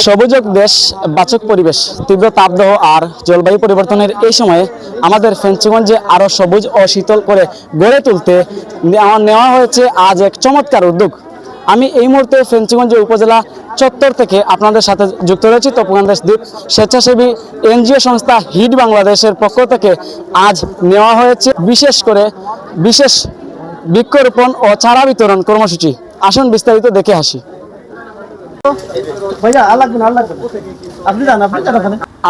সবুজক দেশ বাচক পরিবেশ তীব্র তাপদাহ আর জলবায়ু পরিবর্তনের এই সময়ে আমাদের ফেঞ্চুগঞ্জে আরও সবুজ ও শীতল করে গড়ে তুলতে নেওয়া হয়েছে আজ এক চমৎকার উদ্যোগ। আমি এই মুহূর্তে ফেঞ্চুগঞ্জ উপজেলা চত্বর থেকে আপনাদের সাথে যুক্ত রয়েছি। তপকান্দাস দ্বীপ স্বেচ্ছাসেবী এনজিও সংস্থা হিট বাংলাদেশের পক্ষ থেকে আজ নেওয়া হয়েছে বিশেষ বৃক্ষরোপণ ও চারা বিতরণ কর্মসূচি। আসুন বিস্তারিত দেখে আসি।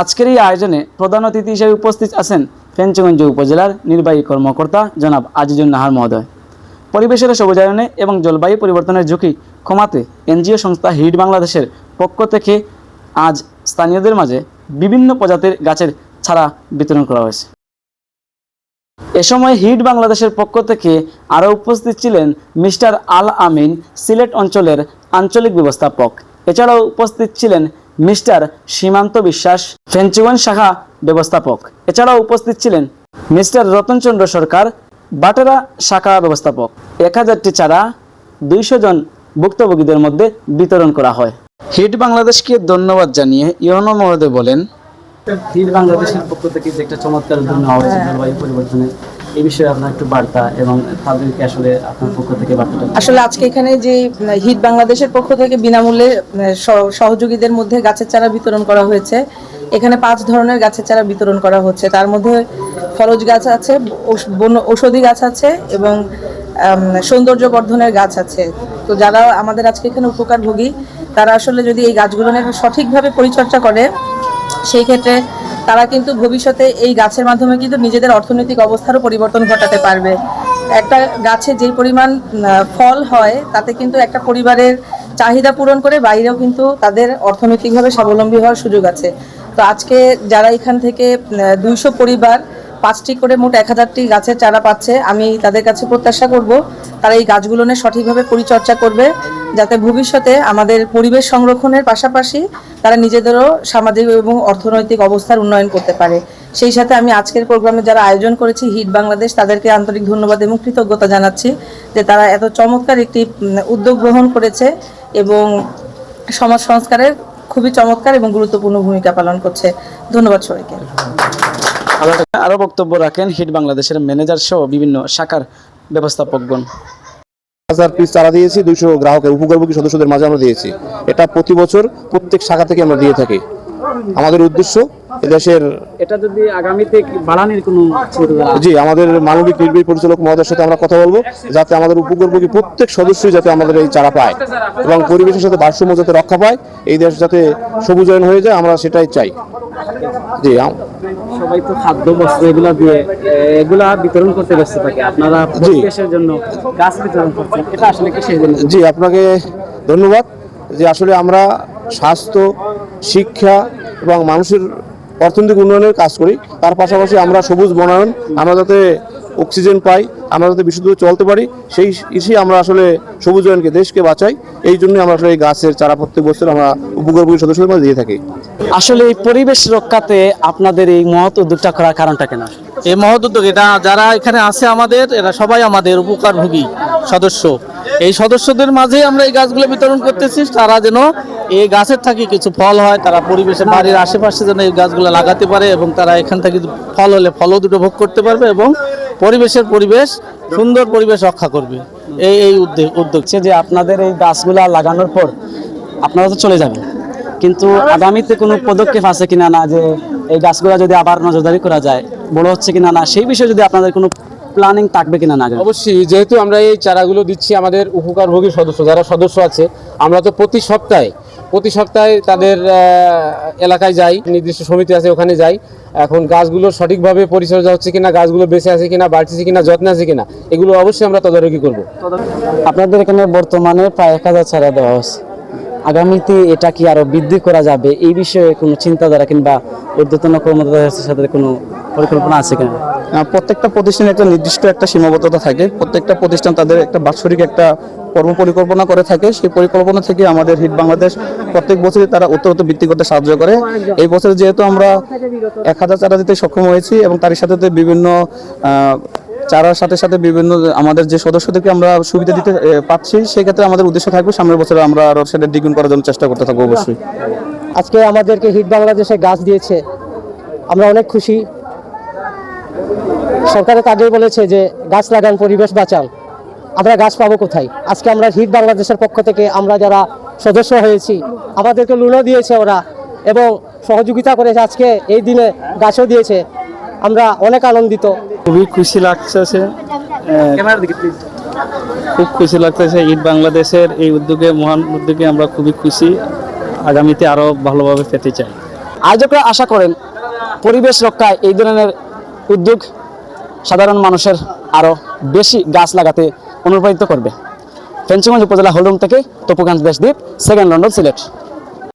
আজকের এই আয়োজনে প্রধান অতিথি হিসেবে উপস্থিত আছেন ফেঞ্চুগঞ্জ উপজেলার নির্বাহী কর্মকর্তা জনাব আজিজুন নাহার মহোদয়। পরিবেশের সবুজায়নে এবং জলবায়ু পরিবর্তনের ঝুঁকি কমাতে এনজিও সংস্থা হিট বাংলাদেশের পক্ষ থেকে আজ স্থানীয়দের মাঝে বিভিন্ন প্রজাতির গাছের চারা বিতরণ করা হয়েছে। এ সময় হিট বাংলাদেশের পক্ষ থেকে আরও উপস্থিত ছিলেন মিস্টার আল আমিন, সিলেট অঞ্চলের আঞ্চলিক ব্যবস্থাপক। এছাড়াও উপস্থিত ছিলেন মিস্টার সীমান্ত বিশ্বাস, ফেঞ্চুগঞ্জ শাখা ব্যবস্থাপক। এছাড়াও উপস্থিত ছিলেন মিস্টার রতনচন্দ্র সরকার, বাটেরা শাখা ব্যবস্থাপক। 1000টি চারা 200 জন ভুক্তভোগীদের মধ্যে বিতরণ করা হয়। হিট বাংলাদেশকে ধন্যবাদ জানিয়ে ইউনো মহোদয় বলেন, হিট বাংলাদেশের পক্ষ থেকে যে একটা চমৎকার উদ্যোগ নেওয়া হয়েছে জলবায়ু পরিবর্তনের এই বিষয়ে আপনার একটু বার্তা এবং তাদেরকে আসলে আপনার পক্ষ থেকে বার্তাটা। আসলে আজকে এখানে যে হিট বাংলাদেশের পক্ষ থেকে বিনামূল্যে সহযোগীদের মধ্যে গাছের চারা বিতরণ করা হয়েছে। এখানে 5 ধরনের গাছের চারা বিতরণ করা হচ্ছে। তার মধ্যে ফলজ গাছ আছে, ঔষধি গাছ আছে এবং সৌন্দর্য বর্ধনের গাছ আছে। তো যারা আমাদের আজকে এখানে উপকারভোগী তারা আসলে যদি এই গাছগুলোর সঠিকভাবে পরিচর্যা করে সেই ক্ষেত্রে তারা কিন্তু ভবিষ্যতে এই গাছের মাধ্যমে কিন্তু নিজেদের অর্থনৈতিক অবস্থারও পরিবর্তন ঘটাতে পারবে। একটা গাছে যেই পরিমাণ ফল হয় তাতে কিন্তু একটা পরিবারের চাহিদা পূরণ করে বাইরেও কিন্তু তাদের অর্থনৈতিকভাবে স্বাবলম্বী হওয়ার সুযোগ আছে। তো আজকে যারা এখান থেকে 200 পরিবার 5টি করে মোট 1000টি গাছের চারা পাচ্ছে, আমি তাদের কাছে প্রত্যাশা করব তারা এই গাছগুলো নিয়ে সঠিকভাবে পরিচর্যা করবে যাতে ভবিষ্যতে আমাদের পরিবেশ সংরক্ষণের পাশাপাশি তারা নিজেদেরও সামাজিক এবং অর্থনৈতিক অবস্থার উন্নয়ন করতে পারে। সেই সাথে আমি আজকের প্রোগ্রামে যারা আয়োজন করেছি হিট বাংলাদেশ তাদেরকে আন্তরিক ধন্যবাদ এবং কৃতজ্ঞতা জানাচ্ছি যে তারা এত চমৎকার একটি উদ্যোগ গ্রহণ করেছে এবং সমাজ সংস্কারের খুবই চমৎকার এবং গুরুত্বপূর্ণ ভূমিকা পালন করছে। ধন্যবাদ সবাইকে। আরও বক্তব্য রাখেন হিট বাংলাদেশের ম্যানেজার সহ বিভিন্ন শাখার ব্যবস্থাপকগণ। 1000 পিস চারা দিয়েছি, 200 গ্রাহকের উপকারভোগী সদস্যদের মাঝে আমরা দিয়েছি। এটা প্রতি বছর প্রত্যেক শাখা থেকে আমরা দিয়ে থাকি। আমাদের উদ্দেশ্য এদেশের এটা যদি আগামীতে বাড়ানোর কোনো জি আমাদের মানবিক নির্বাহী পরিচালক মহোদয়ের সাথে আমরা কথা বলবো যাতে আমাদের উপকারভোগী প্রত্যেক সদস্যই যাতে আমাদের এই চারা পায় এবং পরিবেশের সাথে ভারসাম্য যাতে রক্ষা পায়, এই দেশ যাতে সবুজায়ন হয়ে যায় আমরা সেটাই চাই। জি সবাই তো খাদ্য বস্ত্র এগুলা বিতরণ করতে ব্যস্ত থাকে, আপনারা পরিবেশের জন্য গাছ বিতরণ করছেন, এটা আসলে কিসের জন্য? জি আপনাকে ধন্যবাদ। যে আসলে আমরা স্বাস্থ্য, শিক্ষা এবং মানুষের অর্থনৈতিক উন্নয়নের কাজ করি, তার পাশাপাশি আমরা সবুজ বনায়ন, আমরা যাতে অক্সিজেন পাই, আমরা যাতে বিশুদ্ধভাবে চলতে পারি, সেই ইসেই আমরা আসলে সবুজায়নকে দেশকে বাঁচাই। এই জন্যই আমরা আসলে এই গাছের চারা প্রত্যেক বছর আমরা উপকারভোগী সদস্যদের মধ্যে দিয়ে থাকি। আসলে এই পরিবেশ রক্ষাতে আপনাদের এই মহৎ উদ্যোগটা করার কারণটা কেন? এই মহৎ উদ্যোগ এটা যারা এখানে আছে আমাদের এরা সবাই আমাদের উপকারভোগী সদস্য। এই সদস্যদের মাঝে আমরা এই গাছগুলো বিতরণ করতেছি, তারা যেন এই গাছের থেকে কিছু ফল হয়, তারা পরিবেশে বাড়ির আশেপাশে যেন এই গাছগুলো লাগাতে পারে এবং তারা এখান থেকে ফল হলে ফলও দুটো ভোগ করতে পারবে এবং পরিবেশ সুন্দর পরিবেশ রক্ষা করবে। এই উদ্যোগ যে আপনাদের এই গাছগুলা লাগানোর পর আপনারা তো চলে যাবেন, কিন্তু আগামীতে কোনো পদক্ষেপ আছে কিনা না যে এই গাছগুলা যদি আবার নজরদারি করা যায়, বড় হচ্ছে কিনা না, সেই বিষয়ে যদি আপনাদের কোনো প্ল্যানিং থাকবে কিনা না? অবশ্যই, যেহেতু আমরা এই চারাগুলো দিচ্ছি আমাদের উপকারভোগী সদস্য যারা সদস্য আছে, আমরা তো প্রতি সপ্তাহে তাদের এলাকায় যাই, নির্দিষ্ট সমিতি আছে ওখানে যাই। এখন গাছগুলো সঠিকভাবে পরিচর্যা হচ্ছে কিনা, গাছগুলো বেঁচে আছে কিনা, বাড়ছে কিনা, যত্নে আছে কিনা, এগুলো অবশ্যই আমরা তদারকি করব। আপনাদের এখানে বর্তমানে প্রায় 1000 চারা দেওয়া হচ্ছে, আগামীতে এটা কি আরো বৃদ্ধি করা যাবে এই বিষয়ে কোনো চিন্তাধারা কিংবা ঊর্ধ্বতন কর্মকর্তাদের সাথে কোনো পরিকল্পনা আছে কিনা? প্রত্যেকটা প্রতিষ্ঠানে একটা নির্দিষ্ট একটা সীমাবদ্ধতা থাকে। প্রত্যেকটা প্রতিষ্ঠান তাদের একটা বাৎসরিক একটা কর্ম পরিকল্পনা করে থাকে। সেই পরিকল্পনা থেকে আমাদের হিট বাংলাদেশ প্রত্যেক বছরই তারা উত্তরোত্তর বৃদ্ধি করতে সাহায্য করে। এই বছর যেহেতু আমরা 1000 চারা দিতে সক্ষম হয়েছি এবং তার সাথে বিভিন্ন চারার সাথে সাথে বিভিন্ন আমাদের যে সদস্যদেরকে আমরা সুবিধা দিতে পাচ্ছি, সেক্ষেত্রে আমাদের উদ্দেশ্য থাকবে সামনের বছরে আমরা আরও সেটা দ্বিগুণ করার জন্য চেষ্টা করতে থাকবো অবশ্যই। আজকে আমাদেরকে হিট বাংলাদেশে গাছ দিয়েছে, আমরা অনেক খুশি। সরকারের আগেই বলেছে যে গাছ লাগান পরিবেশ বাঁচান, আমরা গাছ পাবো কোথায়? আজকে আমরা হিট বাংলাদেশের পক্ষ থেকে আমরা যারা সদস্য হয়েছি, আমাদেরকে লোনও দিয়েছে ওরা এবং সহযোগিতা করেছে, আজকে এই দিনে গাছও দিয়েছে, আমরা অনেক আনন্দিত। খুবই খুশি লাগতেছে, খুব খুশি লাগতেছে ঈদ বাংলাদেশের এই উদ্যোগে, মহান উদ্যোগে আমরা খুবই খুশি। আগামীতে আরও ভালোভাবে পেতে চাই। আয়োজকরা আশা করেন পরিবেশ রক্ষায় এই ধরনের উদ্যোগ সাধারণ মানুষের আরও বেশি গাছ লাগাতে অনুপ্রাণিত করবে। ফেঞ্চগঞ্জ উপজেলা হলরুম থেকে তপুকান্ত দেশদীপ, সেকেন্ড লন্ডন, সিলেট।